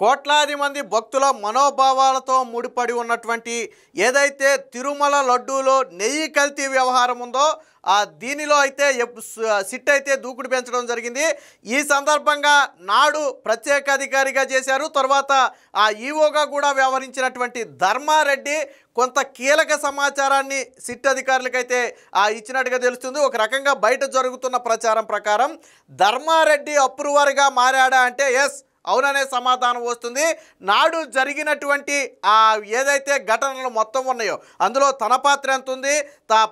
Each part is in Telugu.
కోట్లాది మంది భక్తుల మనోభావాలతో ముడిపడి ఉన్నటువంటి ఏదైతే తిరుమల లడ్డూలో నెయ్యి కల్తీ వ్యవహారం ఉందో దీనిలో అయితే సిట్ అయితే దూకుడు పెంచడం జరిగింది. ఈ సందర్భంగా నాడు ప్రత్యేక అధికారిగా చేశారు. తర్వాత ఈవోగా కూడా వ్యవహరించినటువంటి ధర్మారెడ్డి కొంత కీలక సమాచారాన్ని సిట్ అధికారులకైతే ఇచ్చినట్టుగా తెలుస్తుంది. ఒక రకంగా బయట జరుగుతున్న ప్రచారం ప్రకారం ధర్మారెడ్డి అప్రూవర్గా మారాడా అంటే ఎస్ అవుననే సమాధానం వస్తుంది. నాడు జరిగినటువంటి ఏదైతే ఘటనలు మొత్తం ఉన్నాయో అందులో తన పాత్ర ఎంత ఉంది,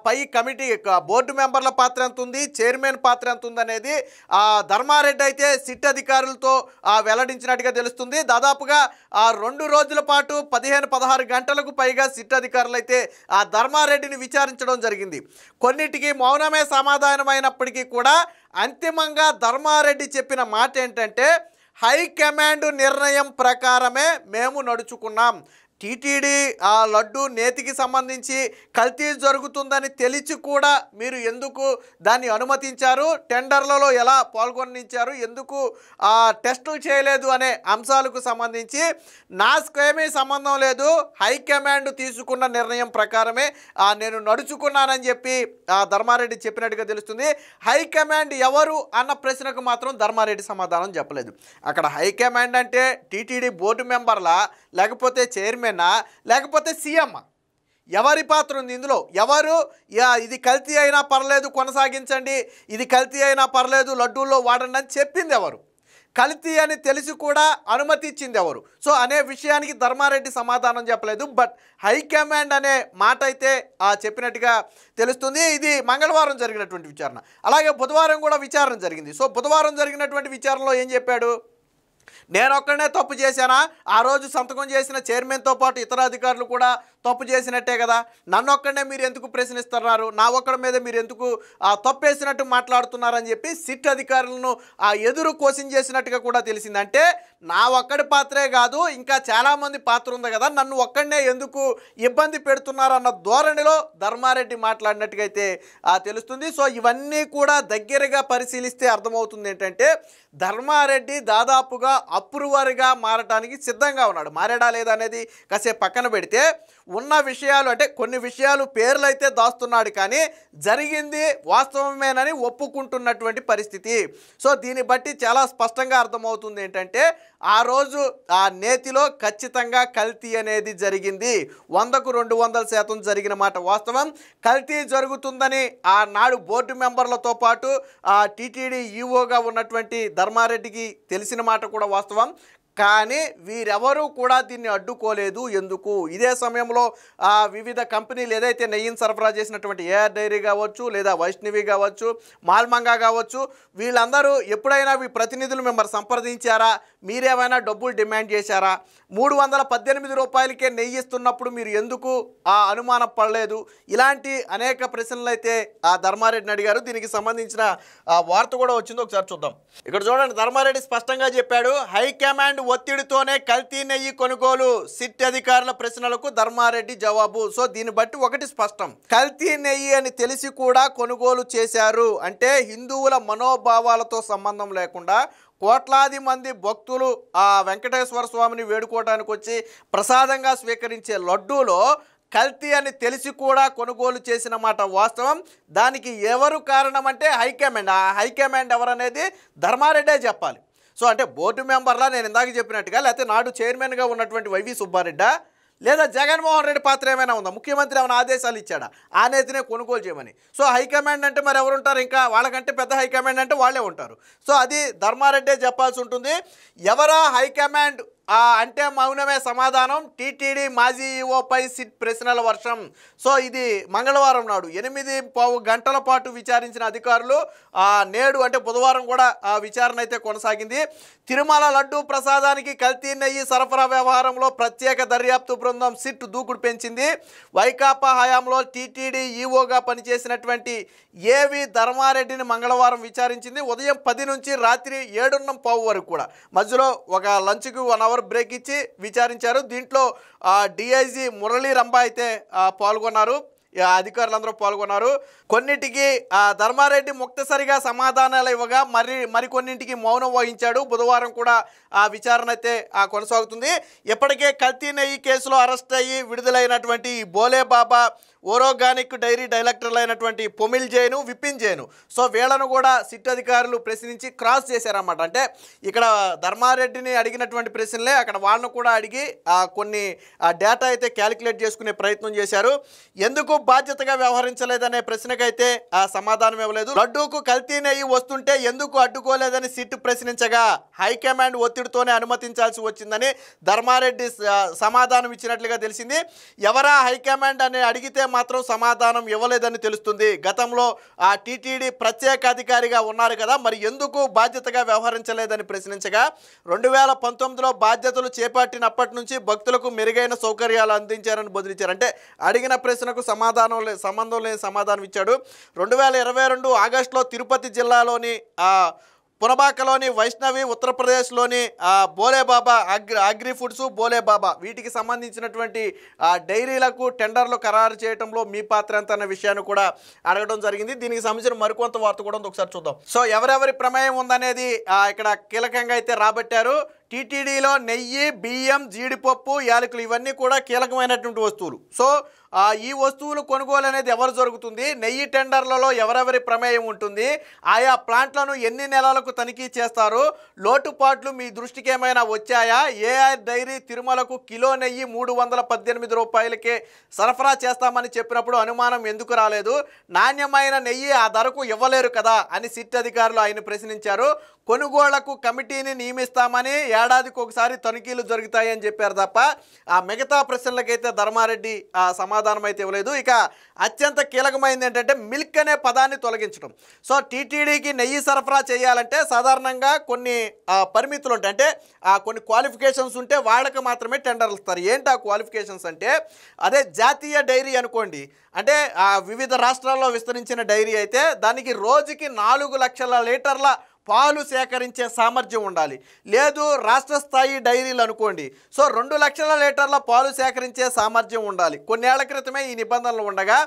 పై కమిటీ బోర్డు మెంబర్ల పాత్ర ఎంత ఉంది, చైర్మన్ పాత్ర ఎంత ఉంది అనేది ధర్మారెడ్డి అయితే సిట్ అధికారులతో వెల్లడించినట్టుగా తెలుస్తుంది. దాదాపుగా 2 రోజుల పాటు 15-16 గంటలకు పైగా సిట్ అధికారులు అయితే ధర్మారెడ్డిని విచారించడం జరిగింది. కొన్నిటికి మౌనమే సమాధానమైనప్పటికీ కూడా అంతిమంగా ధర్మారెడ్డి చెప్పిన మాట ఏంటంటే హైకమాండ్ నిర్ణయం ప్రకారమే మేము నడుచుకున్నాం. టీటీడీ లడ్డు నేతికి సంబంధించి కల్తీ జరుగుతుందని తెలిసి కూడా మీరు ఎందుకు దాన్ని అనుమతించారు, టెండర్లలో ఎలా పాల్గొనించారు, ఎందుకు టెస్టులు చేయలేదు అనే అంశాలకు సంబంధించి నాకేమీ సంబంధం లేదు, హైకమాండ్ తీసుకున్న నిర్ణయం ప్రకారమే నేను నడుచుకున్నానని చెప్పి ధర్మారెడ్డి చెప్పినట్టుగా తెలుస్తుంది. హైకమాండ్ ఎవరు అన్న ప్రశ్నకు మాత్రం ధర్మారెడ్డి సమాధానం చెప్పలేదు. అక్కడ హైకమాండ్ అంటే టీటీడీ బోర్డు మెంబర్లా, లేకపోతే చైర్మన్, లేకపోతే సీఎం, ఎవరి పాత్ర ఉంది ఇందులో? ఎవరు ఇది కల్తీ అయినా పర్లేదు కొనసాగించండి, ఇది కల్తీ అయినా పర్లేదు లడ్డూల్లో వాడండి అని చెప్పింది ఎవరు? కల్తీ అని తెలిసి కూడా అనుమతి ఇచ్చింది ఎవరు? సో అనే విషయానికి ధర్మారెడ్డి సమాధానం చెప్పలేదు. బట్ హైకమాండ్ అనే మాట అయితే చెప్పినట్టుగా తెలుస్తుంది. ఇది మంగళవారం జరిగినటువంటి విచారణ. అలాగే బుధవారం కూడా విచారణ జరిగింది. సో బుధవారం జరిగినటువంటి విచారణలో ఏం చెప్పాడు? నేను ఒక్కడనే తప్పు చేశానా? ఆ రోజు సంతకం చేసిన చైర్మన్తో పాటు ఇతర అధికారులు కూడా తప్పు చేసినట్టే కదా, నన్ను ఒక్కడనే మీరు ఎందుకు ప్రశ్నిస్తున్నారు, నా ఒక్కడి మీద మీరు ఎందుకు తప్పేసినట్టు మాట్లాడుతున్నారని చెప్పి సిట్ అధికారులను ఎదురు క్వశ్చన్ చేసినట్టుగా కూడా తెలిసింది. అంటే నా ఒక్కడి పాత్రే కాదు, ఇంకా చాలామంది పాత్ర ఉంది కదా, నన్ను ఒక్కడనే ఎందుకు ఇబ్బంది పెడుతున్నారన్న ధోరణిలో ధర్మారెడ్డి మాట్లాడినట్టుగా అయితే తెలుస్తుంది. సో ఇవన్నీ కూడా దగ్గరగా పరిశీలిస్తే అర్థమవుతుంది ఏంటంటే ధర్మారెడ్డి దాదాపుగా అప్రూవర్గా మారటానికి సిద్ధంగా ఉన్నాడు. మారాడా లేదా అనేది కాసేపు పక్కన పెడితే ఉన్న విషయాలు అంటే కొన్ని విషయాలు పేర్లు అయితే దాస్తున్నాడు, కానీ జరిగింది వాస్తవమేనని ఒప్పుకుంటున్నటువంటి పరిస్థితి. సో దీన్ని బట్టి చాలా స్పష్టంగా అర్థమవుతుంది ఏంటంటే ఆ రోజు నేతిలో ఖచ్చితంగా కల్తీ అనేది జరిగింది. 100కు 200% జరిగిన మాట వాస్తవం. కల్తీ జరుగుతుందని నాడు బోర్డు మెంబర్లతో పాటు టీటీడీ ఈవోగా ఉన్నటువంటి ధర్మారెడ్డికి తెలిసిన మాట కూడా వాస్తవం. కానీ వీరెవరూ కూడా దీన్ని అడ్డుకోలేదు. ఎందుకు? ఇదే సమయంలో వివిధ కంపెనీలు ఏదైతే నెయ్యిని సరఫరా చేసినటువంటి ఏఆర్ డైరీ కావచ్చు, లేదా వైష్ణవి కావచ్చు, మాల్మంగా కావచ్చు, వీళ్ళందరూ ఎప్పుడైనా మీ ప్రతినిధులు మిమ్మల్ని సంప్రదించారా? మీరేమైనా డబ్బులు డిమాండ్ చేశారా? 318 రూపాయలకే నెయ్యి ఇస్తున్నప్పుడు మీరు ఎందుకు అనుమానం పడలేదు? ఇలాంటి అనేక ప్రశ్నలు అయితే ధర్మారెడ్డిని అడిగారు. దీనికి సంబంధించిన వార్త కూడా వచ్చింది, ఒకసారి చూద్దాం. ఇక్కడ చూడండి, ధర్మారెడ్డి స్పష్టంగా చెప్పాడు, హైకమాండ్ ఒత్తిడితోనే కల్తీ నెయ్యి కొనుగోలు, సిట్ అధికారుల ప్రశ్నలకు ధర్మారెడ్డి జవాబు. సో దీన్ని బట్టి ఒకటి స్పష్టం, కల్తీ నెయ్యి అని తెలిసి కూడా కొనుగోలు చేశారు అంటే హిందువుల మనోభావాలతో సంబంధం లేకుండా కోట్లాది మంది భక్తులు వెంకటేశ్వర స్వామిని వేడుకోవడానికి వచ్చి ప్రసాదంగా స్వీకరించే లడ్డూలో కల్తీ అని తెలిసి కూడా కొనుగోలు చేసిన మాట వాస్తవం. దానికి ఎవరు కారణం అంటే హైకమాండ్. హైకమాండ్ ఎవరనేది ధర్మారెడ్డే చెప్పాలి. సో అంటే బోర్డు మెంబర్లా నేను ఇందాక చెప్పినట్టుగా, లేకపోతే నాడు చైర్మన్గా ఉన్నటువంటి వైవి సుబ్బారెడ్డా, లేదా జగన్మోహన్ రెడ్డి పాత్ర ఏమైనా ఉందా? ముఖ్యమంత్రి ఏమైనా ఆదేశాలు ఇచ్చాడా ఆ నేతినే కొనుగోలు చేయమని? సో హైకమాండ్ అంటే మరి ఎవరు ఉంటారు? ఇంకా వాళ్ళకంటే పెద్ద హైకమాండ్ అంటే వాళ్ళే ఉంటారు. సో అది ధర్మారెడ్డే చెప్పాల్సి ఉంటుంది. ఎవరా హైకమాండ్ అంటే మౌనమే సమాధానం. టీటీడీ మాజీ ఈవోపై సిట్ ప్రశ్నల వర్షం. సో ఇది మంగళవారం నాడు 8 గంటల పాటు విచారించిన అధికారులు నేడు అంటే బుధవారం కూడా విచారణ అయితే కొనసాగింది. తిరుమల లడ్డు ప్రసాదానికి కల్తీ నెయ్యి సరఫరా వ్యవహారంలో ప్రత్యేక దర్యాప్తు బృందం సిట్ దూకుడు పెంచింది. వైకాపా హయాంలో టీటీడీ ఈవోగా పనిచేసినటువంటి ఏవి ధర్మారెడ్డిని మంగళవారం విచారించింది. ఉదయం 10 నుంచి రాత్రి 7:15 వరకు కూడా మధ్యలో ఒక లంచ్కి 1 అవర్ బ్రేక్ ఇచ్చి విచారించారు. దీంట్లో డిఐజీ మురళీ రంభ అయితే పాల్గొన్నారు. అధికారులందరూ పాల్గొన్నారు. కొన్నిటికి ధర్మారెడ్డి ముక్తసరిగా సమాధానాలు ఇవ్వగా మరికొన్నింటికి మౌనం వహించాడు. బుధవారం కూడా ఆ విచారణ అయితే కొనసాగుతుంది. ఇప్పటికే కల్తీ నెయ్యి కేసులో అరెస్ట్ అయ్యి విడుదలైనటువంటి బోలే బాబా, ఓరోగానిక్ డైరీ డైరెక్టర్లు అయినటువంటి పొమిల్ జైను, విపిన్ జైను, సో వీళ్ళను కూడా సిట్ అధికారులు ప్రశ్నించి క్రాస్ చేశారన్నమాట. అంటే ఇక్కడ ధర్మారెడ్డిని అడిగినటువంటి ప్రశ్నలే అక్కడ వాళ్ళను కూడా అడిగి కొన్ని డేటా అయితే క్యాలిక్యులేట్ చేసుకునే ప్రయత్నం చేశారు. ఎందుకు బాధ్యతగా వ్యవహరించలేదనే ప్రశ్నకైతే సమాధానం ఇవ్వలేదు. లడ్డూకు కల్తీ నెయ్యి వస్తుంటే ఎందుకు అడ్డుకోలేదని సిట్ ప్రశ్నించగా హైకమాండ్ ఒత్తిడితోనే అనుమతించాల్సి వచ్చిందని ధర్మారెడ్డి సమాధానం ఇచ్చినట్లుగా తెలిసింది. ఎవరా హైకమాండ్ అని అడిగితే మాత్రం సమాధానం ఇవ్వలేదని తెలుస్తుంది. గతంలో టీటీడీ ప్రత్యేక అధికారిగా ఉన్నారు కదా, మరి ఎందుకు బాధ్యతగా వ్యవహరించలేదని ప్రశ్నించగా 2019లో బాధ్యతలు చేపట్టినప్పటి నుంచి భక్తులకు మెరుగైన సౌకర్యాలు అందించారని బదిలించారు. అంటే అడిగిన ప్రశ్నకు సంబంధం లేని సమాధానం ఇచ్చాడు. 2022 ఆగస్టులో తిరుపతి జిల్లాలోని పునబాకలోని వైష్ణవి, ఉత్తరప్రదేశ్లోని బోలేబాబా అగ్రి ఫుడ్స్, బోలేబాబా వీటికి సంబంధించినటువంటి డైరీలకు టెండర్లు ఖరారు చేయడంలో మీ పాత్ర ఎంత అన్న విషయాన్ని కూడా అడగడం జరిగింది. దీనికి సంబంధించిన మరికొంత వార్త కూడా ఒకసారి చూద్దాం. సో ఎవరెవరి ప్రమేయం ఉందనేది ఇక్కడ కీలకంగా అయితే రాబట్టారు. టీటీడీలో నెయ్యి, బియ్యం, జీడిపప్పు, యాలకులు ఇవన్నీ కూడా కీలకమైనటువంటి వస్తువులు. సో ఈ వస్తువులు కొనుగోలు అనేది ఎవరు జరుగుతుంది, నెయ్యి టెండర్లలో ఎవరెవరి ప్రమేయం ఉంటుంది, ఆయా ప్లాంట్లను ఎన్ని నెలలకు తనిఖీ చేస్తారు, లోటుపాట్లు మీ దృష్టికి ఏమైనా వచ్చాయా, ఏఆర్ డైరీ తిరుమలకు కిలో నెయ్యి 318 రూపాయలకే సరఫరా చేస్తామని చెప్పినప్పుడు అనుమానం ఎందుకు రాలేదు, నాణ్యమైన నెయ్యి ఆ ధరకు ఇవ్వలేరు కదా అని సిట్ అధికారులు ఆయన ప్రశ్నించారు. కొనుగోళ్లకు కమిటీని నియమిస్తామని ఏడాదికి ఒకసారి తనిఖీలు జరుగుతాయని చెప్పారు తప్ప మిగతా ప్రశ్నలకైతే ధర్మారెడ్డి సమాధానం అయితే ఇవ్వలేదు. ఇక అత్యంత కీలకమైనది ఏంటంటే మిల్క్ అనే పదాన్ని తొలగించడం. సో టీటీడీకి నెయ్యి సరఫరా చేయాలంటే సాధారణంగా కొన్ని పరిమితులు ఉంటాయి. అంటే కొన్ని క్వాలిఫికేషన్స్ ఉంటే వాళ్ళకి మాత్రమే టెండర్లు ఇస్తారు. ఏంటి ఆ క్వాలిఫికేషన్స్ అంటే, అదే జాతీయ డైరీ అనుకోండి, అంటే వివిధ రాష్ట్రాల్లో విస్తరించిన డైరీ అయితే దానికి రోజుకి 4 లక్షల లీటర్ల పాలు సేకరించే సామర్థ్యం ఉండాలి. లేదు రాష్ట్ర స్థాయి డైరీలు అనుకోండి, సో 2 లక్షల లీటర్ల పాలు సేకరించే సామర్థ్యం ఉండాలి. కొన్నేళ్ల క్రితమే ఈ నిబంధనలు ఉండగా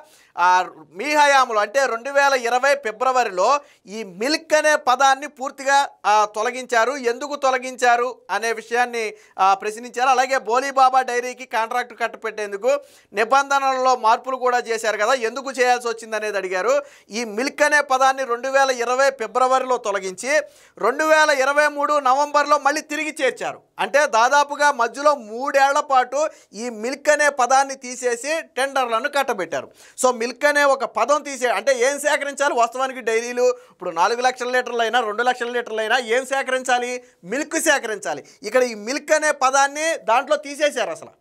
మీ హయాంలో అంటే 2020 ఫిబ్రవరిలో ఈ మిల్క్ అనే పదాన్ని పూర్తిగా తొలగించారు. ఎందుకు తొలగించారు అనే విషయాన్ని ప్రశ్నించారు. అలాగే బోలీబాబా డైరీకి కాంట్రాక్ట్ కట్టపెట్టేందుకు నిబంధనలలో మార్పులు కూడా చేశారు కదా, ఎందుకు చేయాల్సి వచ్చింది అనేది అడిగారు. ఈ మిల్క్ అనే పదాన్ని 2020 ఫిబ్రవరిలో తొలగించి 2023 నవంబర్లో మళ్ళీ తిరిగి చేర్చారు. అంటే దాదాపుగా మధ్యలో 3 ఏళ్ల పాటు ఈ మిల్క్ అనే పదాన్ని తీసేసి టెండర్లను కట్టబెట్టారు. సో మిల్క్ అనే ఒక పదం అంటే ఏం సేకరించాలి, వాస్తవానికి డైరీలు ఇప్పుడు 4 లక్షల లీటర్లైనా 2 లక్షల లీటర్లైనా ఏం సేకరించాలి, మిల్క్ సేకరించాలి. ఇక్కడ ఈ మిల్క్ అనే పదాన్ని దాంట్లో తీసేశారు. అసలు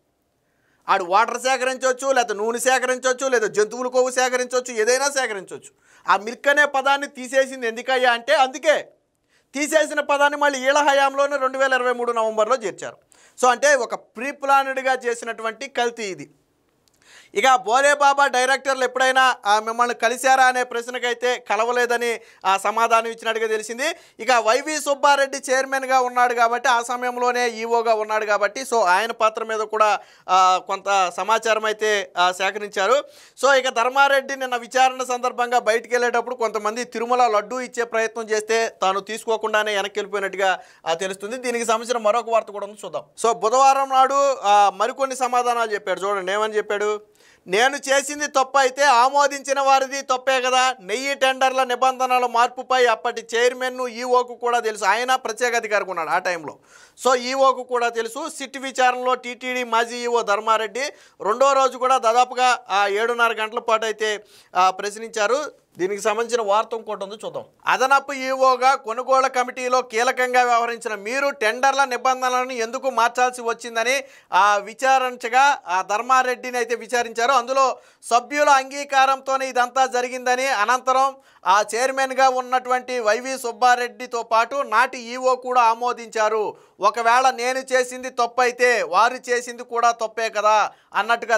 ఆడు వాటర్ సేకరించవచ్చు, లేదా నూనె సేకరించవచ్చు, లేదా జంతువుల కొవ్వు సేకరించవచ్చు, ఏదైనా సేకరించవచ్చు. ఆ మిల్క్ అనే పదాన్ని తీసేసింది ఎందుకయ్యా అంటే అందుకే తీసేసిన పదాన్ని మళ్ళీ ఈళ్ళ హయాంలోనే 2023 నవంబర్లో చేర్చారు. సో అంటే ఒక ప్రీ ప్లానెడ్గా చేసినటువంటి కల్తీ ఇది. ఇక బోలేబాబా డైరెక్టర్లు ఎప్పుడైనా మిమ్మల్ని కలిశారా అనే ప్రశ్నకైతే కలవలేదని సమాధానం ఇచ్చినట్టుగా తెలిసింది. ఇక వైవి సుబ్బారెడ్డి చైర్మన్గా ఉన్నాడు కాబట్టి ఆ సమయంలోనే ఈఓగా ఉన్నాడు కాబట్టి సో ఆయన పాత్ర మీద కూడా కొంత సమాచారం అయితే సేకరించారు. సో ఇక ధర్మారెడ్డి నిన్న విచారణ సందర్భంగా బయటికి వెళ్ళేటప్పుడు కొంతమంది తిరుమల లడ్డూ ఇచ్చే ప్రయత్నం చేస్తే తాను తీసుకోకుండానే వెనక్కి వెళ్ళిపోయినట్టుగా తెలుస్తుంది. దీనికి సంబంధించిన మరొక వార్త కూడా చూద్దాం. సో బుధవారం నాడు మరికొన్ని సమాధానాలు చెప్పాడు. చూడండి ఏమని చెప్పాడు. నేను చేసింది తప్పు అయితే ఆమోదించిన వారిది తప్పే కదా. నెయ్యి టెండర్ల నిబంధనల మార్పుపై అప్పటి చైర్మన్ ఈఓకు కూడా తెలుసు. ఆయన ప్రత్యేక అధికారికి ఉన్నాడు ఆ టైంలో. సో ఈఓకు కూడా తెలుసు. సిట్ విచారణలో టీటీడీ మాజీ ఈఓ ధర్మారెడ్డి రెండో రోజు కూడా దాదాపుగా 7:30 గంటల పాటు అయితే ప్రశ్నించారు. దీనికి సంబంధించిన వార్త ఇంకోటి ఉంది చూద్దాం. అదనపు ఈఓగా కొనుగోళ్ల కమిటీలో కీలకంగా వ్యవహరించిన మీరు టెండర్ల నిబంధనలను ఎందుకు మార్చాల్సి వచ్చిందని విచారించగా ధర్మారెడ్డిని అయితే విచారించారు. అందులో సభ్యుల అంగీకారంతోనే ఇదంతా జరిగిందని, అనంతరం చైర్మన్గా ఉన్నటువంటి వైవి సుబ్బారెడ్డితో పాటు నాటి ఈఓ కూడా ఆమోదించారు. ఒకవేళ నేను చేసింది తప్పు అయితే వారు చేసింది కూడా తప్పే కదా అన్నట్టుగా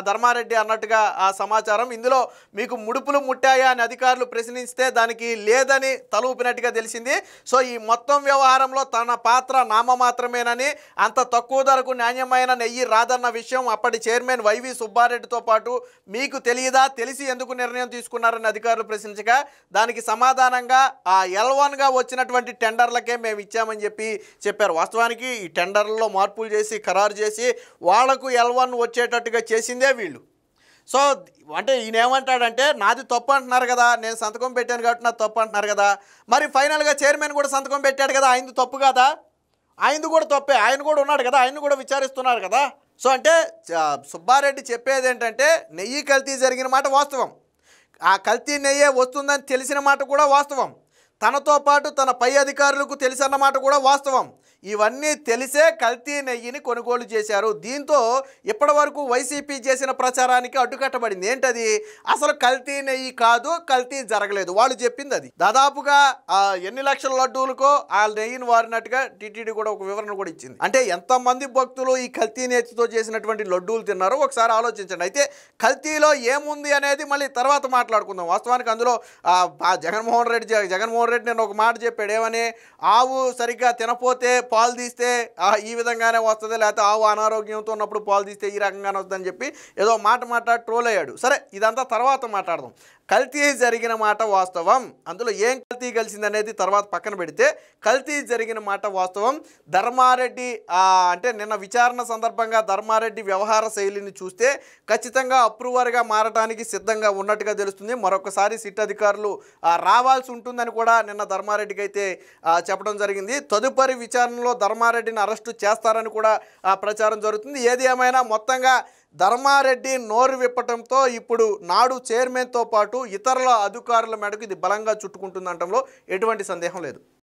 ధర్మారెడ్డి అన్నట్టుగా ఆ సమాచారం. ఇందులో మీకు ముడుపులు ముట్టాయా అని అని అధికారులు ప్రశ్నిస్తే దానికి లేదని తలూపినట్టుగా తెలిసింది. సో ఈ మొత్తం వ్యవహారంలో తన పాత్ర నామమాత్రమేనని, అంత తక్కువ ధరకు నాణ్యమైన నెయ్యి రాదన్న విషయం అప్పటి చైర్మన్ వైవి సుబ్బారెడ్డితో పాటు మీకు తెలియదా, తెలిసి ఎందుకు నిర్ణయం తీసుకున్నారని అధికారులు ప్రశ్నించగా దానికి సమాధానంగా ఆ L1గా వచ్చినటువంటి టెండర్లకే మేము ఇచ్చామని చెప్పారు. వాస్తవానికి ఈ టెండర్లలో మార్పులు చేసి ఖరారు చేసి వాళ్లకు L1 వచ్చేటట్టుగా చేసిందే వీళ్ళు. సో అంటే ఈయన ఏమంటాడంటే నాది తప్పు అంటున్నారు కదా, నేను సంతకం పెట్టాను కాబట్టి నాది తప్పు అంటున్నారు కదా, మరి ఫైనల్గా చైర్మన్ కూడా సంతకం పెట్టాడు కదా, ఆయనది తప్పు కదా, ఆయనది కూడా తప్పే, ఆయన కూడా ఉన్నాడు కదా, ఆయన కూడా విచారిస్తున్నారు కదా. సో అంటే సుబ్బారెడ్డి చెప్పేది ఏంటంటే నెయ్యి కల్తీ జరిగిన మాట వాస్తవం, ఆ కల్తీ నెయ్యే వస్తుందని తెలిసిన మాట కూడా వాస్తవం, తనతో పాటు తన పై అధికారులకు తెలిసన్నమాట కూడా వాస్తవం. ఇవన్నీ తెలిసే కల్తీ నెయ్యిని కొనుగోలు చేశారు. దీంతో ఇప్పటి వరకు వైసీపీ చేసిన ప్రచారానికి అడ్డుకట్టబడింది. ఏంటది? అసలు కల్తీ నెయ్యి కాదు, కల్తీ జరగలేదు, వాళ్ళు చెప్పింది అది. దాదాపుగా ఎన్ని లక్షల లడ్డూలకో ఆ నెయ్యిని వారినట్టుగా టీటీడీ కూడా ఒక వివరణ కూడా ఇచ్చింది. అంటే ఎంతమంది భక్తులు ఈ కల్తీ నెయ్యితో చేసినటువంటి లడ్డూలు తిన్నారో ఒకసారి ఆలోచించండి. అయితే కల్తీలో ఏముంది అనేది మళ్ళీ తర్వాత మాట్లాడుకుందాం. వాస్తవానికి అందులో జగన్మోహన్ రెడ్డి నేను ఒక మాట చెప్పాడు, ఏమని, ఆవు సరిగ్గా తినపోతే పాలు తీస్తే ఈ విధంగానే వస్తుంది, లేకపోతే ఆవు అనారోగ్యంతో ఉన్నప్పుడు పాలు తీస్తే ఈ రకంగానే వస్తుందని చెప్పి ఏదో మాట ట్రోల్ అయ్యాడు. సరే, ఇదంతా తర్వాత మాట్లాడదాం. కల్తీ జరిగిన మాట వాస్తవం, అందులో ఏం కల్తీ కలిసింది అనేది తర్వాత పక్కన పెడితే కల్తీ జరిగిన మాట వాస్తవం. ధర్మారెడ్డి అంటే నిన్న విచారణ సందర్భంగా ధర్మారెడ్డి వ్యవహార శైలిని చూస్తే ఖచ్చితంగా అప్రూవర్గా మారడానికి సిద్ధంగా ఉన్నట్టుగా తెలుస్తుంది. మరొకసారి సిట్ అధికారులు రావాల్సి ఉంటుందని కూడా నిన్న ధర్మారెడ్డికి అయితే చెప్పడం జరిగింది. తదుపరి విచారణలో ధర్మారెడ్డిని అరెస్టు చేస్తారని కూడా ప్రచారం జరుగుతుంది. ఏది ఏమైనా మొత్తంగా ధర్మారెడ్డి నోరు విప్పటంతో ఇప్పుడు నాడు చైర్మన్తో పాటు ఇతరుల అధికారుల మెడకు ఇది బలంగా చుట్టుకుంటుందనటంలో ఎటువంటి సందేహం లేదు.